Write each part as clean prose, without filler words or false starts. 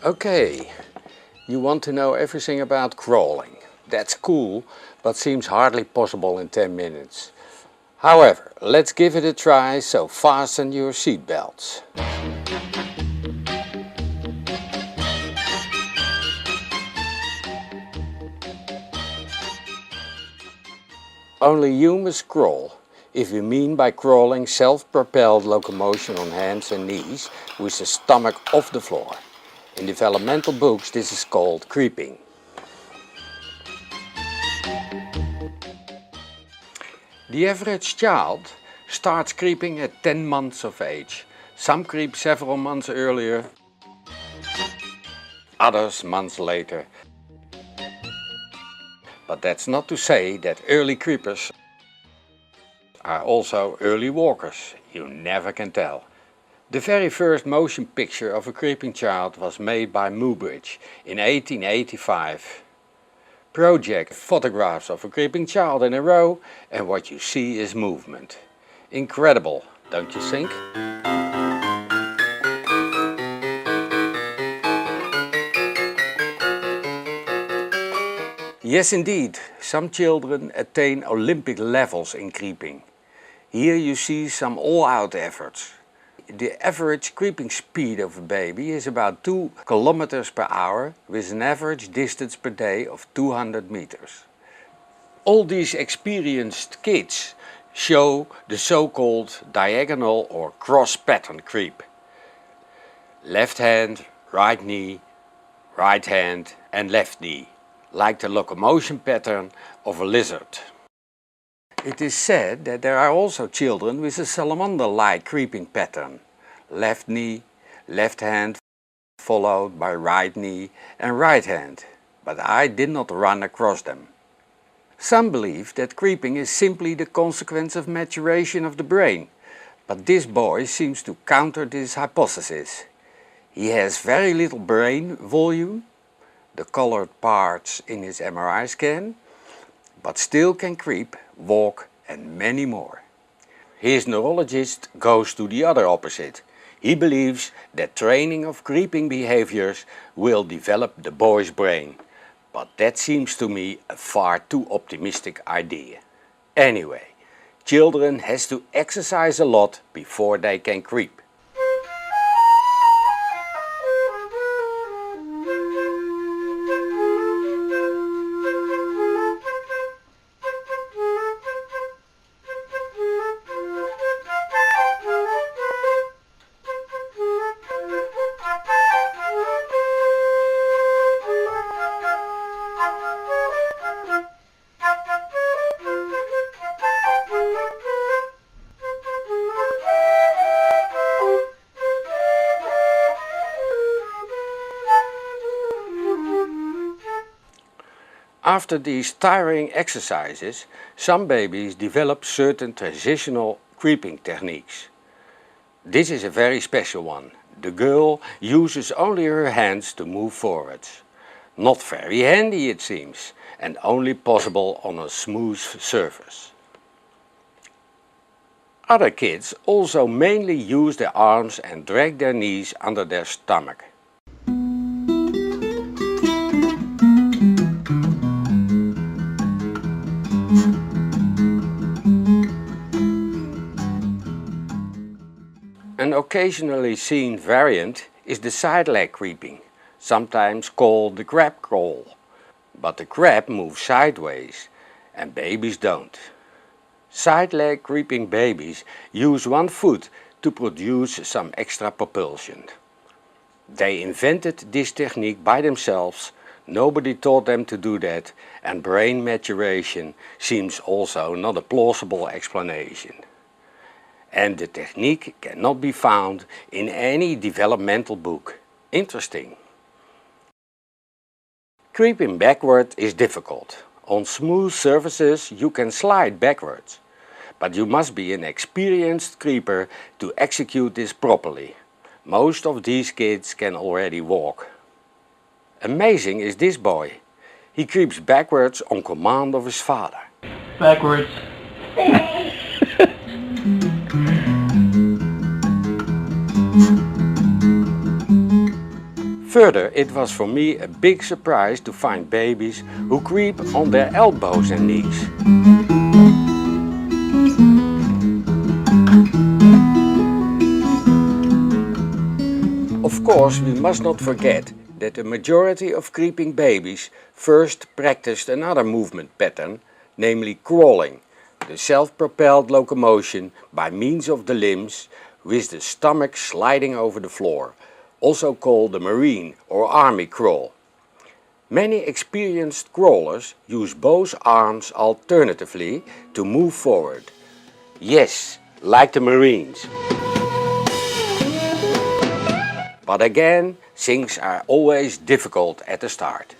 Okay, you want to know everything about crawling. That's cool, but seems hardly possible in 10 minutes. However, let's give it a try, so fasten your seatbelts. Only humans crawl, if we mean by crawling self-propelled locomotion on hands and knees with the stomach off the floor. In developmental books this is called creeping. The average child starts creeping at 10 months of age. Some creep several months earlier, others months later. But that's not to say that early creepers are also early walkers. You never can tell. The very first motion picture of a creeping child was made by Muybridge in 1885. Project photographs of a creeping child in a row and what you see is movement. Incredible, don't you think? Yes indeed, some children attain Olympic levels in creeping. Here you see some all-out efforts. The average creeping speed of a baby is about 2 kilometers per hour with an average distance per day of 200 meters. All these experienced kids show the so-called diagonal or cross pattern creep. Left hand, right knee, right hand and left knee, like the locomotion pattern of a lizard. It is said that there are also children with a salamander-like creeping pattern. Left knee, left hand, followed by right knee and right hand, but I did not run across them. Some believe that creeping is simply the consequence of maturation of the brain, but this boy seems to counter this hypothesis. He has very little brain volume, the colored parts in his MRI scan, but still can creep, walk and many more. His neurologist goes to the other opposite. He believes that training of creeping behaviors will develop the boy's brain, but that seems to me a far too optimistic idea. Anyway, children has to exercise a lot before they can creep. After these tiring exercises, some babies develop certain transitional creeping techniques. This is a very special one. The girl uses only her hands to move forwards. Not very handy it seems, and only possible on a smooth surface. Other kids also mainly use their arms and drag their knees under their stomach. An occasionally seen variant is the side leg creeping, sometimes called the crab crawl. But the crab moves sideways and babies don't. Side leg creeping babies use one foot to produce some extra propulsion. They invented this technique by themselves, nobody taught them to do that, and brain maturation seems also not a plausible explanation. And the technique cannot be found in any developmental book. Interesting. Creeping backward is difficult. On smooth surfaces you can slide backwards, but you must be an experienced creeper to execute this properly. Most of these kids can already walk. Amazing is this boy. He creeps backwards on command of his father. Backwards. Further, it was for me a big surprise to find babies who creep on their elbows and knees. Of course, we must not forget that the majority of creeping babies first practiced another movement pattern, namely crawling, the self-propelled locomotion by means of the limbs with the stomach sliding over the floor, also called the marine or army crawl. Many experienced crawlers use both arms alternatively to move forward. Yes, like the Marines. But again, things are always difficult at the start.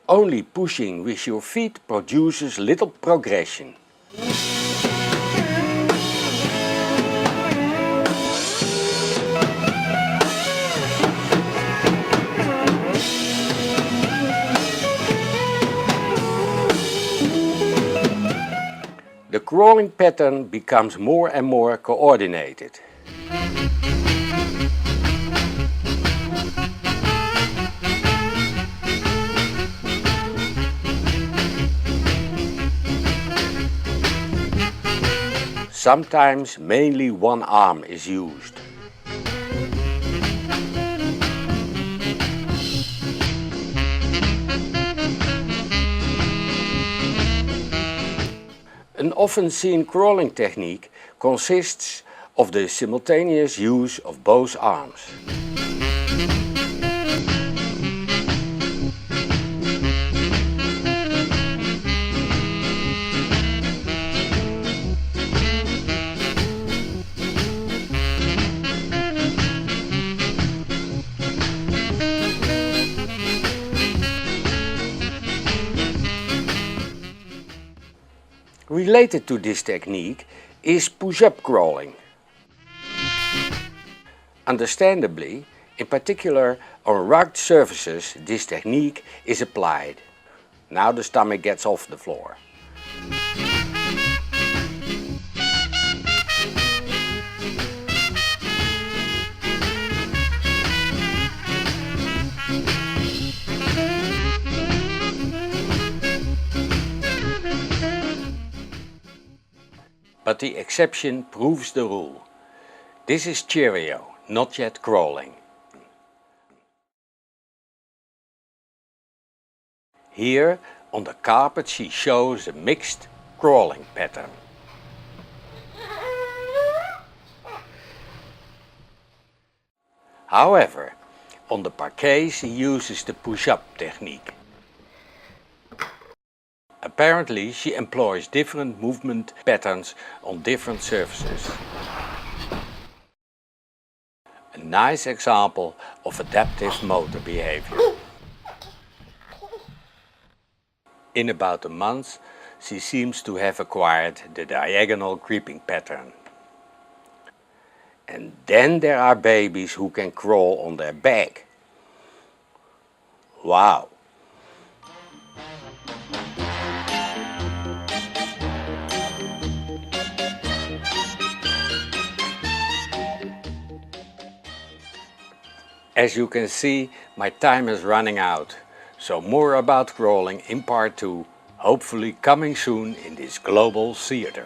Only pushing with your feet produces little progression. The crawling pattern becomes more and more coordinated. Sometimes mainly one arm is used. An often seen crawling technique consists of the simultaneous use of both arms. Related to this technique is push-up crawling. Understandably, in particular on rugged surfaces, this technique is applied. Now the stomach gets off the floor. But the exception proves the rule. This is Cheerio, not yet crawling. Here on the carpet she shows a mixed crawling pattern. However, on the parquet she uses the push-up technique. Apparently she employs different movement patterns on different surfaces. A nice example of adaptive motor behavior. In about a month she seems to have acquired the diagonal creeping pattern. And then there are babies who can crawl on their back. Wow! As you can see, my time is running out, so more about crawling in part 2, hopefully coming soon in this global theater.